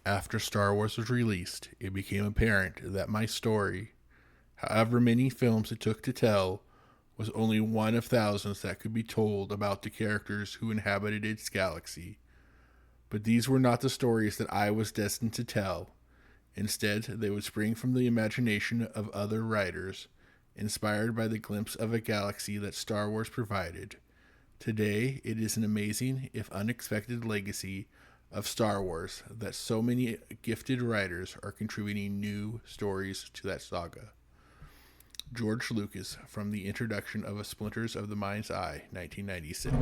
After Star Wars was released, it became apparent that my story, however many films it took to tell, was only one of thousands that could be told about the characters who inhabited its galaxy. But these were not the stories that I was destined to tell. Instead, they would spring from the imagination of other writers, inspired by the glimpse of a galaxy that Star Wars provided. Today, it is an amazing, if unexpected, legacy of Star Wars that so many gifted writers are contributing new stories to that saga. George Lucas, from the introduction of A Splinters of the Mind's Eye, 1996.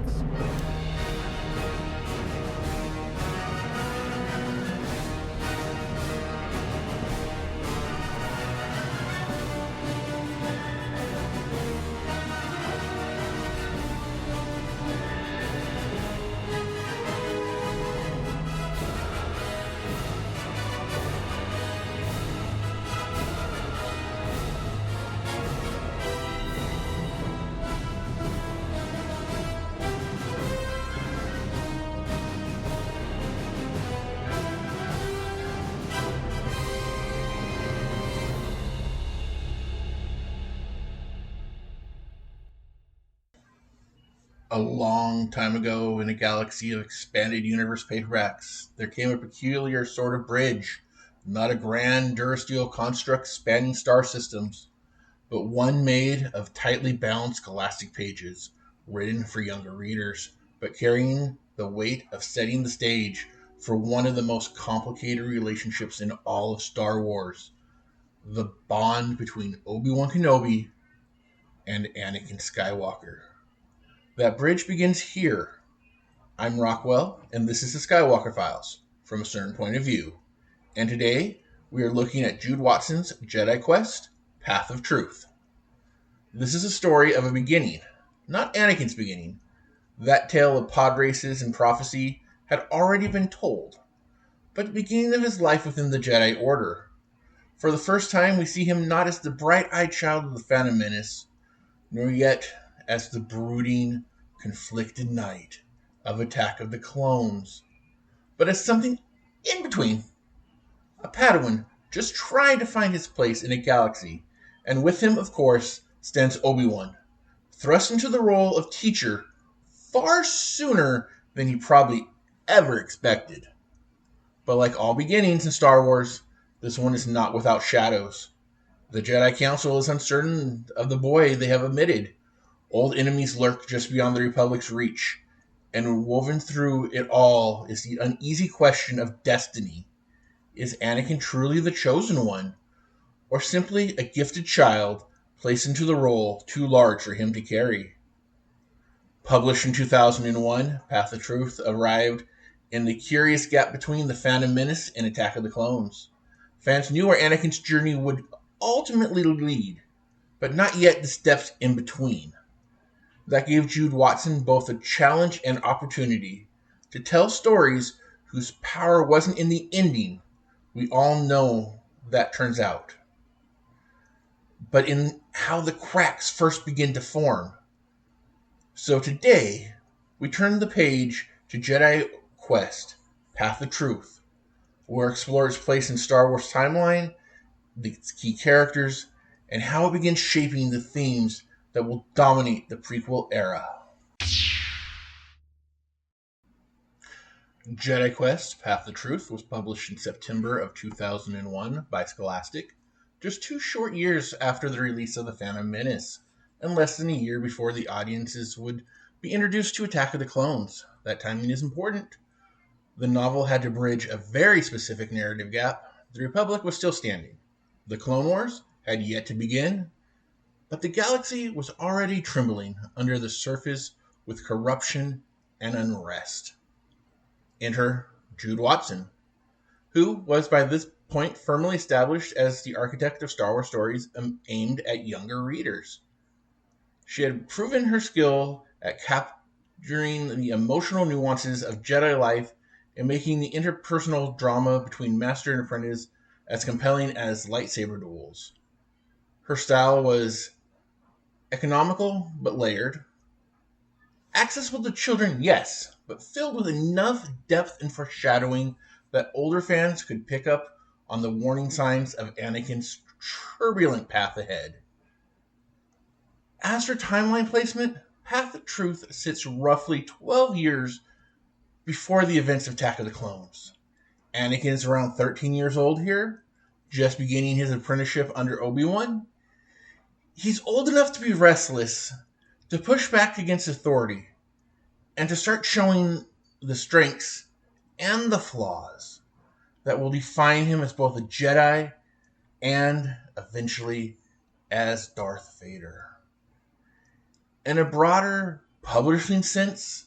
A long time ago, in a galaxy of expanded universe paperbacks, there came a peculiar sort of bridge, not a grand durasteel construct spanning star systems, but one made of tightly bound scholastic pages, written for younger readers, but carrying the weight of setting the stage for one of the most complicated relationships in all of Star Wars, the bond between Obi-Wan Kenobi and Anakin Skywalker. That bridge begins here. I'm Rockwell, and this is the Skywalker Files, from a certain point of view. And today, we are looking at Jude Watson's Jedi Quest, Path of Truth. This is a story of a beginning, not Anakin's beginning. That tale of pod races and prophecy had already been told, but the beginning of his life within the Jedi Order. For the first time, we see him not as the bright-eyed child of the Phantom Menace, nor yet as the brooding, conflicted knight of Attack of the Clones, but as something in between. A Padawan just trying to find his place in a galaxy, and with him, of course, stands Obi-Wan, thrust into the role of teacher far sooner than he probably ever expected. But like all beginnings in Star Wars, this one is not without shadows. The Jedi Council is uncertain of the boy they have omitted. Old enemies lurk just beyond the Republic's reach, and woven through it all is the uneasy question of destiny. Is Anakin truly the chosen one, or simply a gifted child placed into the role too large for him to carry? Published in 2001, Path of Truth arrived in the curious gap between The Phantom Menace and Attack of the Clones. Fans knew where Anakin's journey would ultimately lead, but not yet the steps in between. That gave Jude Watson both a challenge and opportunity to tell stories whose power wasn't in the ending. We all know that turns out, but in how the cracks first begin to form. So today, we turn the page to Jedi Quest, Path of Truth, where it explores its place in Star Wars timeline, its key characters, and how it begins shaping the themes that will dominate the prequel era. Jedi Quest, Path of Truth was published in September of 2001 by Scholastic, just 2 short years after the release of The Phantom Menace, and less than a year before the audiences would be introduced to Attack of the Clones. That timing is important. The novel had to bridge a very specific narrative gap. The Republic was still standing. The Clone Wars had yet to begin, but the galaxy was already trembling under the surface with corruption and unrest. Enter Jude Watson, who was by this point firmly established as the architect of Star Wars stories aimed at younger readers. She had proven her skill at capturing the emotional nuances of Jedi life and making the interpersonal drama between master and apprentice as compelling as lightsaber duels. Her style was economical but layered. Accessible to children, yes, but filled with enough depth and foreshadowing that older fans could pick up on the warning signs of Anakin's turbulent path ahead. As for timeline placement, Path of Truth sits roughly 12 years before the events of Attack of the Clones. Anakin is around 13 years old here, just beginning his apprenticeship under Obi-Wan. He's old enough to be restless, to push back against authority, and to start showing the strengths and the flaws that will define him as both a Jedi and eventually as Darth Vader. In a broader publishing sense,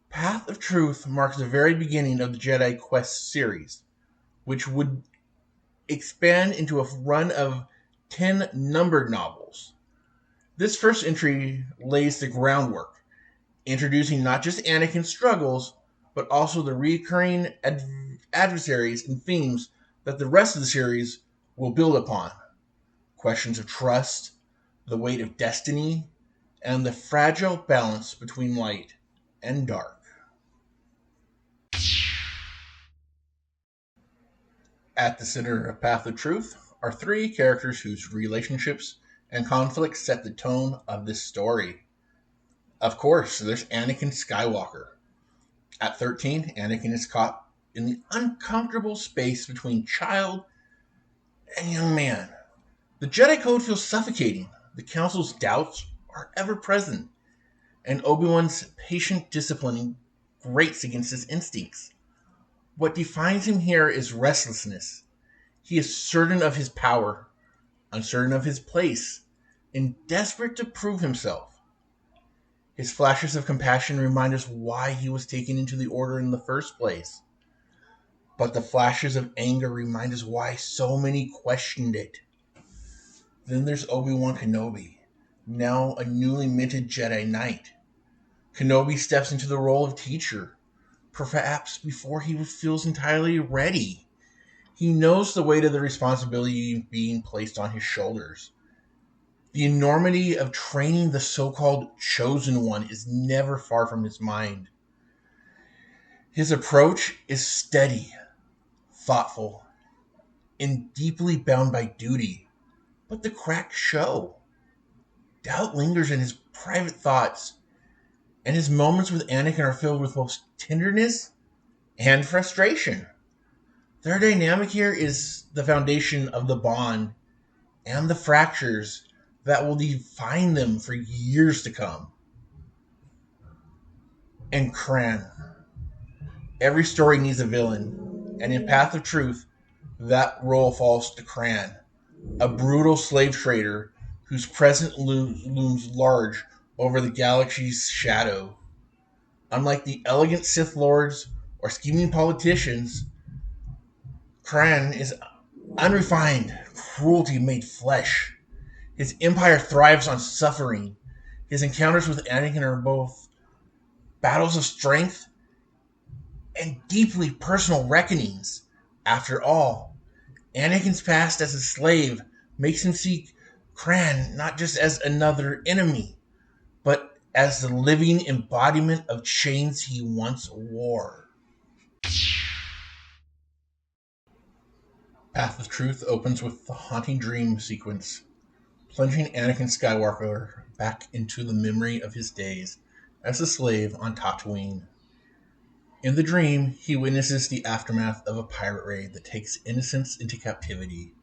Path of Truth marks the very beginning of the Jedi Quest series, which would expand into a run of 10 numbered novels. This first entry lays the groundwork, introducing not just Anakin's struggles, but also the recurring adversaries and themes that the rest of the series will build upon. Questions of trust, the weight of destiny, and the fragile balance between light and dark. At the center of Path of Truth are three characters whose relationships and conflicts set the tone of this story. Of course, there's Anakin Skywalker. At 13, Anakin is caught in the uncomfortable space between child and young man. The Jedi Code feels suffocating. The Council's doubts are ever present, and Obi-Wan's patient disciplining grates against his instincts. What defines him here is restlessness. He is certain of his power, uncertain of his place, and desperate to prove himself. His flashes of compassion remind us why he was taken into the Order in the first place. But the flashes of anger remind us why so many questioned it. Then there's Obi-Wan Kenobi, now a newly minted Jedi Knight. Kenobi steps into the role of teacher, perhaps before he feels entirely ready. He knows the weight of the responsibility being placed on his shoulders. The enormity of training the so-called chosen one is never far from his mind. His approach is steady, thoughtful, and deeply bound by duty. But the cracks show. Doubt lingers in his private thoughts, and his moments with Anakin are filled with both tenderness and frustration. Their dynamic here is the foundation of the bond and the fractures that will define them for years to come. And Krayn. Every story needs a villain, and in Path of Truth, that role falls to Krayn, a brutal slave trader whose presence looms large over the galaxy's shadow. Unlike the elegant Sith Lords or scheming politicians, Krayn is unrefined, cruelty made flesh. His empire thrives on suffering. His encounters with Anakin are both battles of strength and deeply personal reckonings. After all, Anakin's past as a slave makes him see Krayn not just as another enemy, but as the living embodiment of chains he once wore. Path of Truth opens with the haunting dream sequence, plunging Anakin Skywalker back into the memory of his days as a slave on Tatooine. In the dream, he witnesses the aftermath of a pirate raid that takes innocents into captivity.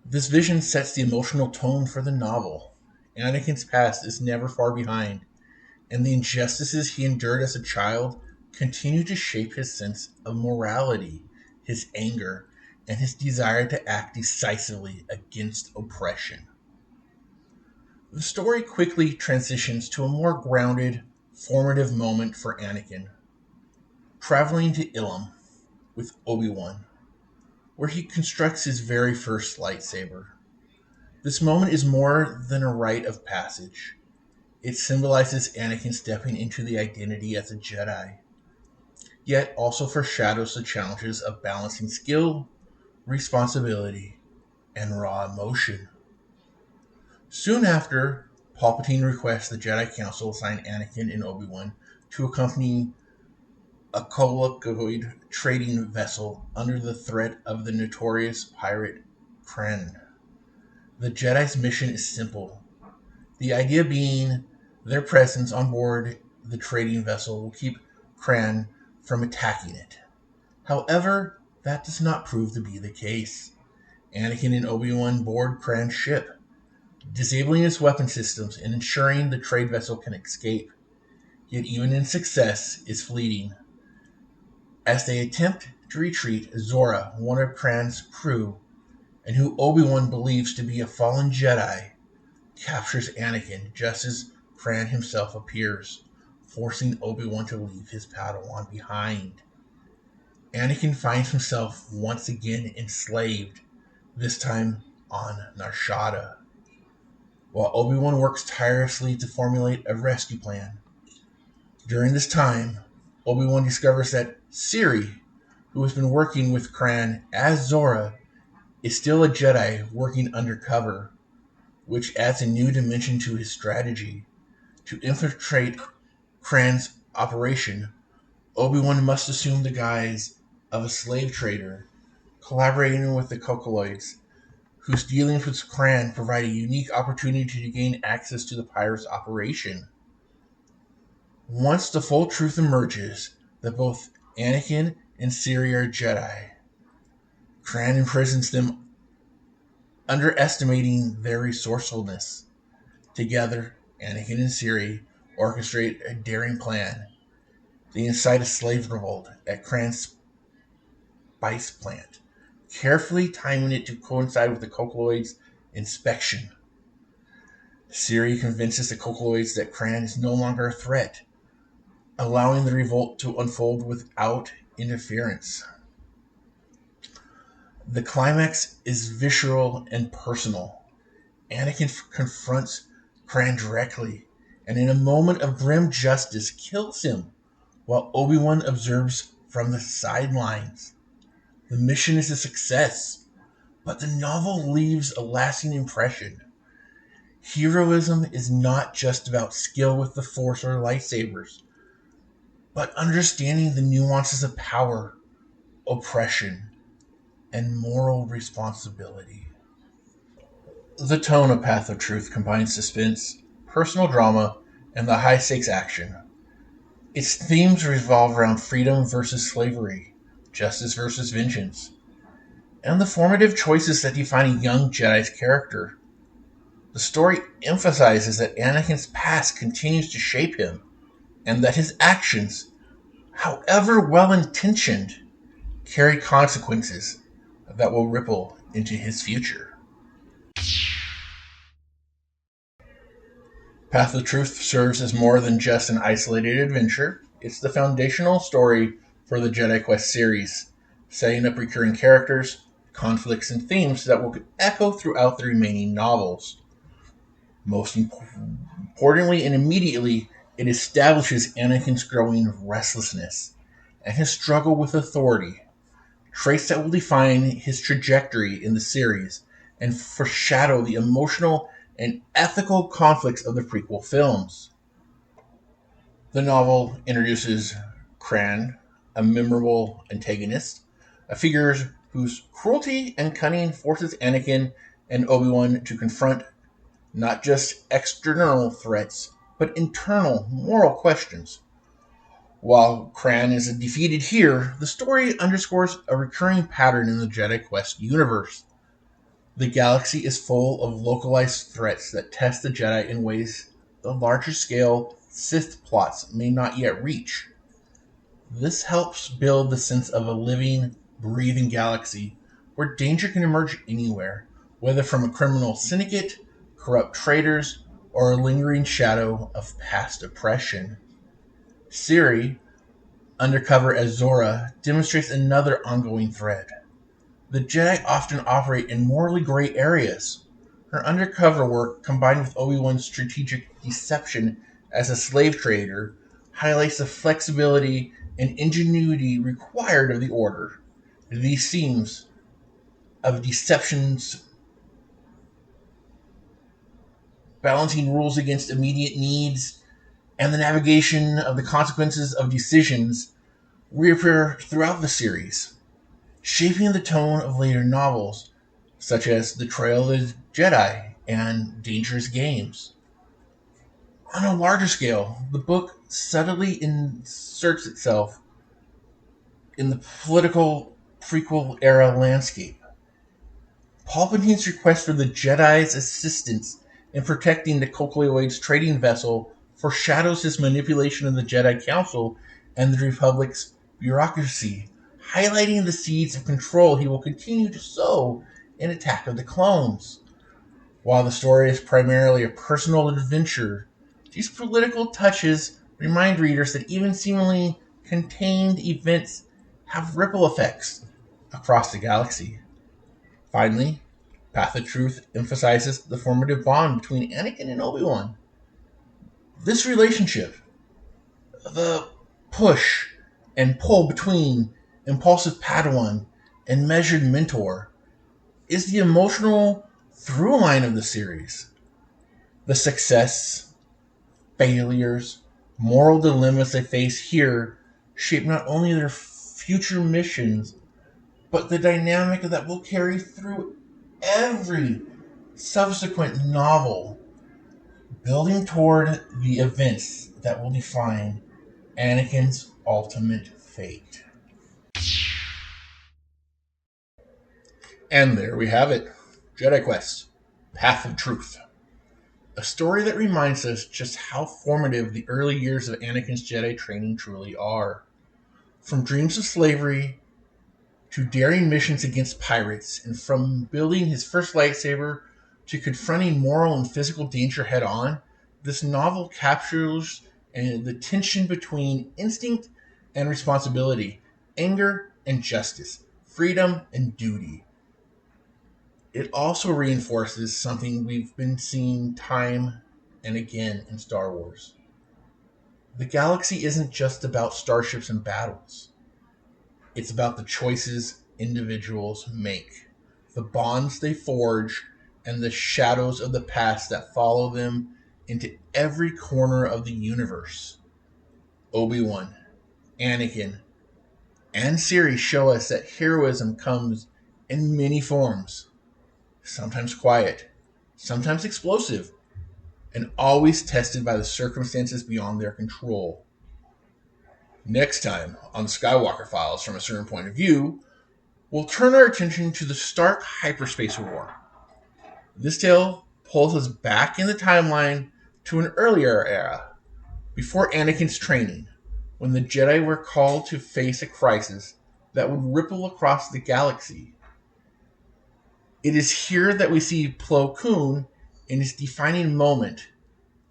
This vision sets the emotional tone for the novel. Anakin's past is never far behind, and the injustices he endured as a child continue to shape his sense of morality, his anger, and his desire to act decisively against oppression. The story quickly transitions to a more grounded, formative moment for Anakin, traveling to Ilum with Obi-Wan, where he constructs his very first lightsaber. This moment is more than a rite of passage. It symbolizes Anakin stepping into the identity as a Jedi, yet also foreshadows the challenges of balancing skill, responsibility, and raw emotion. Soon after, Palpatine requests the Jedi Council assign Anakin and Obi-Wan to accompany a colloquy trading vessel under the threat of the notorious pirate Krayn. The Jedi's mission is simple. The idea being their presence on board the trading vessel will keep Krayn from attacking it. However, that does not prove to be the case. Anakin and Obi-Wan board Krayn's ship, disabling its weapon systems and ensuring the trade vessel can escape. Yet even in success is fleeting. As they attempt to retreat, Zora, one of Krayn's crew, and who Obi-Wan believes to be a fallen Jedi, captures Anakin just as Krayn himself appears, forcing Obi-Wan to leave his Padawan behind. Anakin finds himself once again enslaved, this time on Narshada, while Obi-Wan works tirelessly to formulate a rescue plan. During this time, Obi-Wan discovers that Siri, who has been working with Krayn as Zora, is still a Jedi working undercover, which adds a new dimension to his strategy. To infiltrate Krayn's operation, Obi-Wan must assume the guise of a slave trader, collaborating with the Kokoloids, whose dealings with Krayn provide a unique opportunity to gain access to the pirate's operation. Once the full truth emerges that both Anakin and Siri are Jedi, Krayn imprisons them, underestimating their resourcefulness. Together, Anakin and Siri orchestrate a daring plan. They incite a slave revolt at Krayn's spice plant, carefully timing it to coincide with the Kokoloids' inspection. Siri convinces the Kokoloids that Krayn is no longer a threat, allowing the revolt to unfold without interference. The climax is visceral and personal. Anakin confronts Krayn directly, and in a moment of grim justice kills him, while Obi-Wan observes from the sidelines. The mission is a success, but the novel leaves a lasting impression. Heroism is not just about skill with the Force or lightsabers, but understanding the nuances of power, oppression, and moral responsibility. The tone of Path of Truth combines suspense, personal drama, and the high stakes action. Its themes revolve around freedom versus slavery, justice versus vengeance, and the formative choices that define a young Jedi's character. The story emphasizes that Anakin's past continues to shape him, and that his actions, however well intentioned, carry consequences that will ripple into his future. Path of Truth serves as more than just an isolated adventure. It's the foundational story for the Jedi Quest series, setting up recurring characters, conflicts, and themes that will echo throughout the remaining novels. Most importantly and immediately, it establishes Anakin's growing restlessness and his struggle with authority, traits that will define his trajectory in the series and foreshadow the emotional and ethical conflicts of the prequel films. The novel introduces Krayn, a memorable antagonist, a figure whose cruelty and cunning forces Anakin and Obi-Wan to confront not just external threats, but internal moral questions. While Krayn is defeated here, the story underscores a recurring pattern in the Jedi Quest universe. The galaxy is full of localized threats that test the Jedi in ways the larger scale Sith plots may not yet reach. This helps build the sense of a living, breathing galaxy where danger can emerge anywhere, whether from a criminal syndicate, corrupt traders, or a lingering shadow of past oppression. Siri, undercover as Zora, demonstrates another ongoing threat. The Jedi often operate in morally gray areas. Her undercover work, combined with Obi-Wan's strategic deception as a slave trader, highlights the flexibility and ingenuity required of the Order. These themes of deceptions, balancing rules against immediate needs, and the navigation of the consequences of decisions reappear throughout the series, shaping the tone of later novels, such as The Trail of the Jedi and Dangerous Games. On a larger scale, the book subtly inserts itself in the political prequel era landscape. Palpatine's request for the Jedi's assistance in protecting the Kokoloid's trading vessel foreshadows his manipulation of the Jedi Council and the Republic's bureaucracy, highlighting the seeds of control he will continue to sow in Attack of the Clones. While the story is primarily a personal adventure, these political touches remind readers that even seemingly contained events have ripple effects across the galaxy. Finally, Path of Truth emphasizes the formative bond between Anakin and Obi-Wan. This relationship, the push and pull between impulsive Padawan and measured mentor, is the emotional through line of the series. The success, failures, moral dilemmas they face here shape not only their future missions, but the dynamic that will carry through every subsequent novel, building toward the events that will define Anakin's ultimate fate. And there we have it, Jedi Quest, Path of Truth. A story that reminds us just how formative the early years of Anakin's Jedi training truly are. From dreams of slavery to daring missions against pirates, and from building his first lightsaber to confronting moral and physical danger head on, this novel captures the tension between instinct and responsibility, anger and justice, freedom and duty. It also reinforces something we've been seeing time and again in Star Wars. The galaxy isn't just about starships and battles. It's about the choices individuals make, the bonds they forge, and the shadows of the past that follow them into every corner of the universe. Obi-Wan, Anakin, and Siri show us that heroism comes in many forms, sometimes quiet, sometimes explosive, and always tested by the circumstances beyond their control. Next time on the Skywalker Files from a certain point of view, we'll turn our attention to the Stark Hyperspace War. This tale pulls us back in the timeline to an earlier era, before Anakin's training, when the Jedi were called to face a crisis that would ripple across the galaxy. It is here that we see Plo Koon in his defining moment,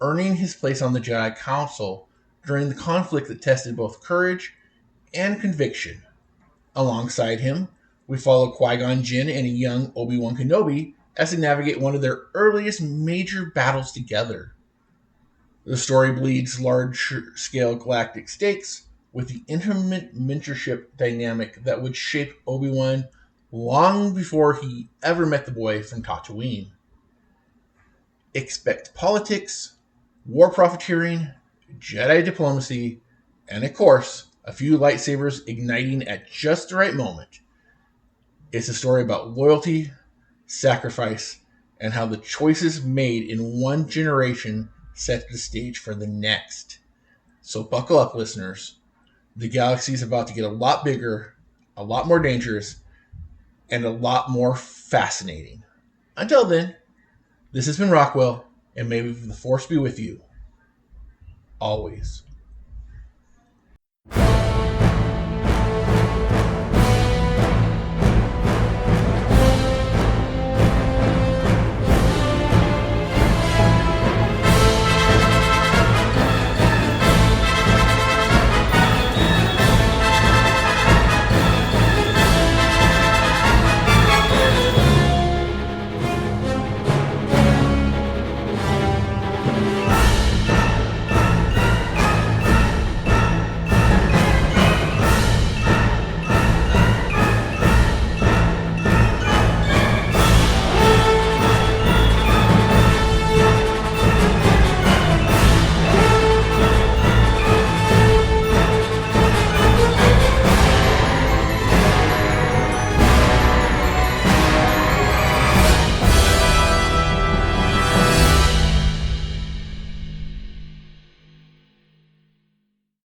earning his place on the Jedi Council during the conflict that tested both courage and conviction. Alongside him, we follow Qui-Gon Jinn and a young Obi-Wan Kenobi as they navigate one of their earliest major battles together. The story bleeds large-scale galactic stakes with the intimate mentorship dynamic that would shape Obi-Wan long before he ever met the boy from Tatooine. Expect politics, war profiteering, Jedi diplomacy, and of course, a few lightsabers igniting at just the right moment. It's a story about loyalty, sacrifice, and how the choices made in one generation set the stage for the next. So buckle up, listeners. The galaxy is about to get a lot bigger, a lot more dangerous, and a lot more fascinating. Until then, this has been Rockwell, and may the Force be with you always.